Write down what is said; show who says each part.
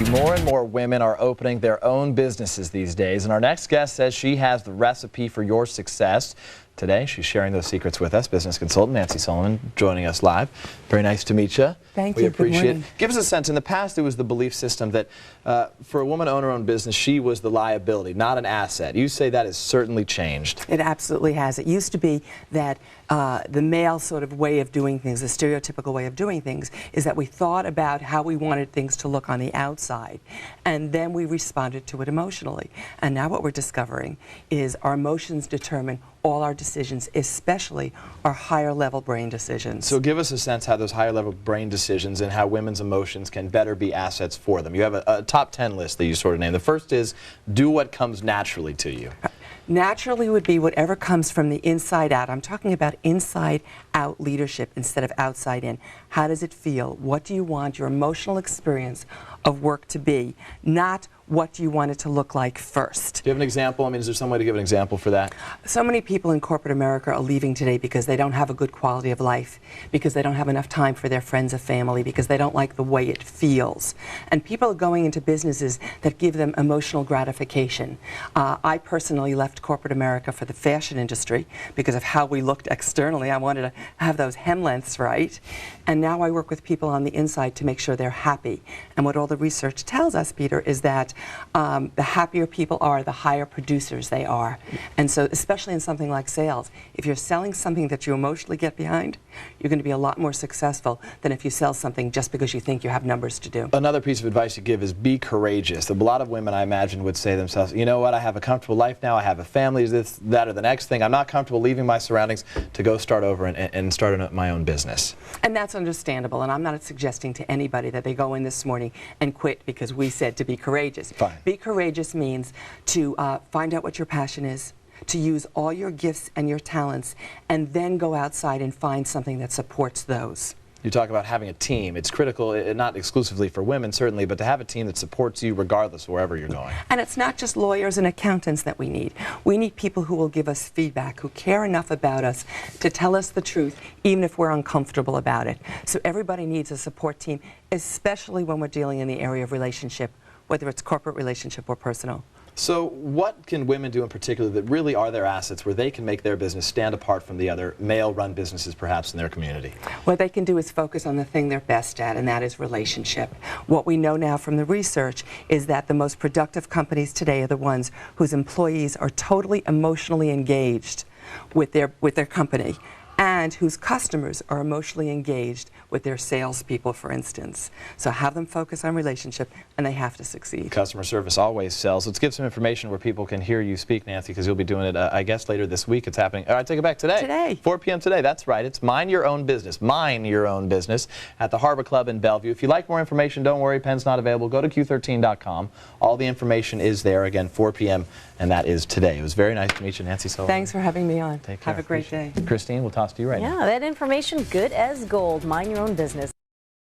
Speaker 1: Nancy. More and more women are opening their own businesses these days, and our next guest says she has the recipe for your success. Today, she's sharing those secrets with us. Business consultant Nancy Solomon joining us live. Very nice to meet you.
Speaker 2: Thank you.
Speaker 1: We appreciate it. Give us a sense. In the past, it was the belief system that for a woman to own her own business, she was the liability, not an asset. You say that has certainly changed.
Speaker 2: It absolutely has. It used to be that the male sort of way of doing things, the stereotypical way of doing things, is that we thought about how we wanted things to look on the outside, and then we responded to it emotionally. And now what we're discovering is our emotions determine all our decisions, especially our higher level brain decisions.
Speaker 1: So give us a sense how those higher level brain decisions and how women's emotions can better be assets for them. You have a top 10 list that you sort of named. The first is do what comes naturally to you.
Speaker 2: Naturally would be whatever comes from the inside out. I'm talking about inside out leadership instead of outside in. How does it feel? What do you want your emotional experience of work to be? Not what do you want it to look like first.
Speaker 1: Do you have an example? I mean, is there some way to give an example for that?
Speaker 2: So many people in corporate America are leaving today because they don't have a good quality of life, because they don't have enough time for their friends or family, because they don't like the way it feels. And people are going into businesses that give them emotional gratification. I personally left corporate America for the fashion industry because of how we looked externally. I wanted to have those hem lengths right. And now I work with people on the inside to make sure they're happy. And what all the research tells us, Peter, is that the happier people are, the higher producers they are. And so, especially in something like sales, if you're selling something that you emotionally get behind, you're going to be a lot more successful than if you sell something just because you think you have numbers to do.
Speaker 1: Another piece of advice you give is be courageous. A lot of women, I imagine, would say to themselves, you know what, I have a comfortable life now, I have a family, this, that, or the next thing. I'm not comfortable leaving my surroundings to go start over and start my own business.
Speaker 2: And that's understandable, and I'm not suggesting to anybody that they go in this morning and quit because we said to be courageous.
Speaker 1: Fine.
Speaker 2: Be courageous means to find out what your passion is, to use all your gifts and your talents, and then go outside and find something that supports those.
Speaker 1: You talk about having a team. It's critical, not exclusively for women, certainly, but to have a team that supports you regardless of wherever you're going.
Speaker 2: And it's not just lawyers and accountants that we need. We need people who will give us feedback, who care enough about us to tell us the truth, even if we're uncomfortable about it. So everybody needs a support team, especially when we're dealing in the area of relationship, whether it's corporate relationship or personal.
Speaker 1: So what can women do in particular that really are their assets where they can make their business stand apart from the other male-run businesses perhaps in their community?
Speaker 2: What they can do is focus on the thing they're best at, and that is relationship. What we know now from the research is that the most productive companies today are the ones whose employees are totally emotionally engaged with their company, and whose customers are emotionally engaged with their salespeople, for instance. So have them focus on relationship, and they have to succeed.
Speaker 1: Customer service always sells. Let's give some information where people can hear you speak, Nancy, because you'll be doing it, I guess, later this week. It's happening. I take it back today.
Speaker 2: Today.
Speaker 1: 4 p.m. today. That's right. It's Mind Your Own Business. Mind Your Own Business at the Harbor Club in Bellevue. If you'd like more information, don't worry. Pen's not available. Go to Q13.com. All the information is there. Again, 4 p.m. and that is today. It was very nice to meet you, Nancy Solomon.
Speaker 2: Thanks for having me on.
Speaker 1: Take care.
Speaker 2: Have a great day.
Speaker 1: Christine, we'll toss to you right now.
Speaker 3: Yeah, that information good as gold. Mind your own business.